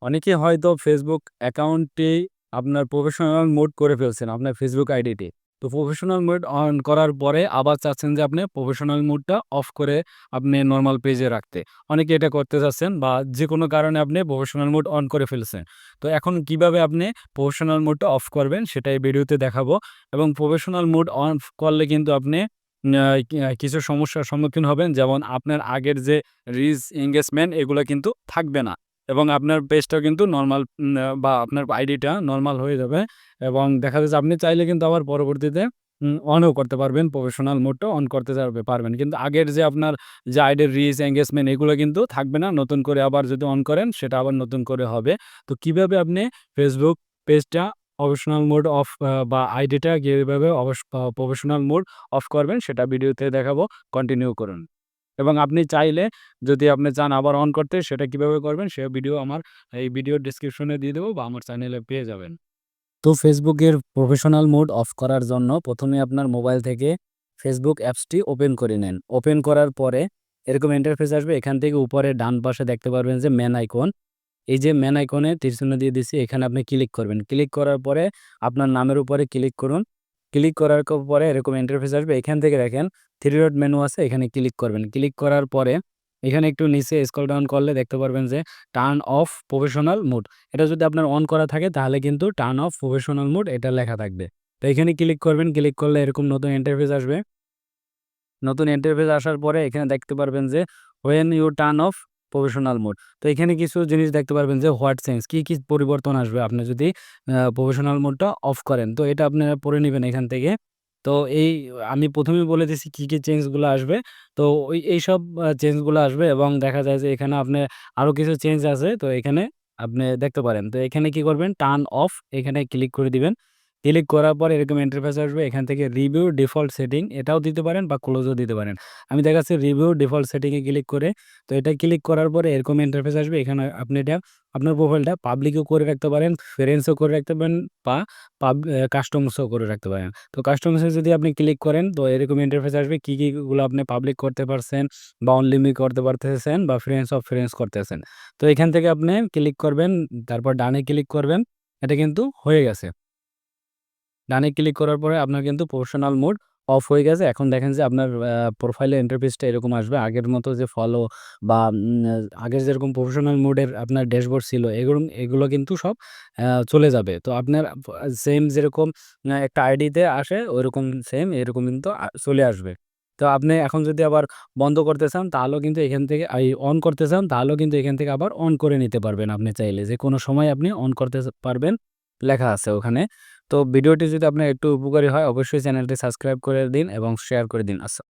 অনেকে হয়তো ফেসবুক অ্যাকাউন্টটি আপনার প্রফেশনাল মোড করে ফেলছেন আপনার ফেসবুক আইডিটি। তো প্রফেশনাল মোড অন করার পরে আবার চাচ্ছেন যে আপনি প্রফেশনাল মোডটা অফ করে আপনি নরমাল পেজে রাখতে। অনেকে এটা করতে চাচ্ছেন বা যেকোনো কারণে আপনি প্রফেশনাল মোড অন করে ফেলছেন। তো এখন কিভাবে আপনি প্রফেশনাল মোডটা অফ করবেন সেটা এই ভিডিওতে দেখাবো এবং প্রফেশনাল মোড অফ করলে কিন্তু আপনি কিছু সমস্যার সম্মুখীন হবেন। যেমন আপনার আগের যে রিচ এনগেজমেন্ট এগুলা কিন্তু থাকবে না। এবং আপনার পেজটাও কিন্তু নরমাল বা আপনার আইডিটা নরমাল হয়ে যাবে এবং দেখা যাচ্ছে আপনি চাইলে কিন্তু আবার পরবর্তীতে অনও করতে পারবেন। প্রফেশনাল মোডটা অন করতে পারবেন। কিন্তু আগের যে আপনার যে আইডির রিচ, এনগেজমেন্ট এগুলো কিন্তু থাকবে না। নতুন করে আবার যদি অন করেন সেটা আবার নতুন করে হবে। তো কিভাবে আপনি ফেসবুক পেজটা প্রফেশনাল মোড অফ বা আইডিটা কিভাবে প্রফেশনাল মোড অফ করবেন সেটা ভিডিওতে দেখাবো। কন্টিনিউ করুন। এবং আপনি চাইলে যদি আপনি চান আবার অন করতে সেটা কিভাবে করবেন সে ভিডিও আমার এই ভিডিওর ডেসক্রিপশনে দিয়ে দেবো বা আমার চ্যানেলে পেয়ে যাবেন। তো ফেসবুকের প্রফেশনাল মোড অফ করার জন্য প্রথমে আপনার মোবাইল থেকে ফেসবুক অ্যাপসটি ওপেন করে নেন। ওপেন করার পরে এরকম ইন্টারফেস আসবে। এখান থেকে উপরে ডান পাশে দেখতে পারবেন যে ম্যান আইকন। এই যে ম্যান আইকনে তীরচিহ্ন দিয়ে দিছি এখানে আপনি ক্লিক করবেন। ক্লিক করার পরে আপনার নামের উপরে ক্লিক করুন। ক্লিক করার পরে এরকম ইন্টারফেস আসবে। এখান থেকে দেখেন 3 ডট মেনু আছে, এখানে ক্লিক করবেন। ক্লিক করার পরে এখানে একটু নিচে স্ক্রল ডাউন করলে দেখতে পারবেন যে টার্ন অফ প্রফেশনাল মোড। এটা যদি আপনার অন করা থাকে তাহলে কিন্তু টার্ন অফ প্রফেশনাল মোড এটা লেখা থাকবে। তো এখানে ক্লিক করবেন। ক্লিক করলে এরকম নতুন ইন্টারফেস আসবে। নতুন ইন্টারফেস আসার পরে এখানে দেখতে পারবেন যে when you turn off professional mode. তো এখানে কিছু জিনিস দেখতে পারবেন যে হোয়াট চেঞ্জ কি পরিবর্তন আসবে আপনি যদি প্রফেশনাল মোডটা অফ করেন। তো এটা আপনারা পড়ে নিবেন এখান থেকে। তো এই আমি প্রথমেই বলে দিছি কি চেঞ্জগুলো আসবে। তো এইসব চেঞ্জগুলো আসবে এবং দেখা যায় যে এখানে আপনি আরো কিছু চেঞ্জ আছে। তো এখানে আপনি দেখতে পারেন। তো এখানে কি করবেন টার্ন অফ এখানে ক্লিক করে দিবেন। ক্লিক করার পর এরকম ইন্টারফেস আসবে। এখান থেকে রিভিউ ডিফল্ট সেটিং এটাও দিতে পারেন বা ক্লোজও দিতে পারেন। আমি দেখাচ্ছি রিভিউ ডিফল্ট সেটিং এ ক্লিক করে। তো এটা ক্লিক করার পরে এরকম ইন্টারফেস আসবে। এখানে আপনি এটা আপনার প্রোফাইলটা পাবলিকও করে রাখতে পারেন, ফ্রেন্ডসও করে রাখতে পারেন বা কাস্টমসও করে রাখতে পারেন। তো কাস্টমসে যদি আপনি ক্লিক করেন তো এরকম ইন্টারফেস আসবে। কি গুলো আপনি পাবলিক করতে পারছেন বা অনলিমিট করতে পারতেছেন বা ফ্রেন্ডস অফ ফ্রেন্ডস করতেছেন। তো এখান থেকে আপনি ক্লিক করবেন, তারপর ডানে ক্লিক করবেন। এটা কিন্তু হয়ে গেছে। ডানে ক্লিক করার পরে আপনার কিন্তু প্রফেশনাল মোড অফ হয়ে গেছে। এখন দেখেন যে আপনার প্রোফাইলের ইন্টারফেসটা এরকম আসবে। আগের মতো যে ফলো বা আগের যেরকম প্রফেশনাল মোডের আপনার ড্যাশবোর্ড ছিল এগুলো কিন্তু সব চলে যাবে। তো আপনার সেম যেরকম একটা আইডিতে আসে ওইরকম সেম এরকম কিন্তু চলে আসবে। তো আপনি এখন যদি আবার বন্ধ করতে চান তাহলেও কিন্তু এখান থেকে অন করতে চান তাহলেও কিন্তু এখান থেকে আবার অন করে নিতে পারবেন আপনি চাইলে। যেকোনো সময় আপনি অন করতে পারবেন, লেখা আছে ওখানে। তো ভিডিওটি যদি আপনার একটু উপকারী হয় অবশ্যই চ্যানেলটি সাবস্ক্রাইব করে দিন এবং শেয়ার করে দিন।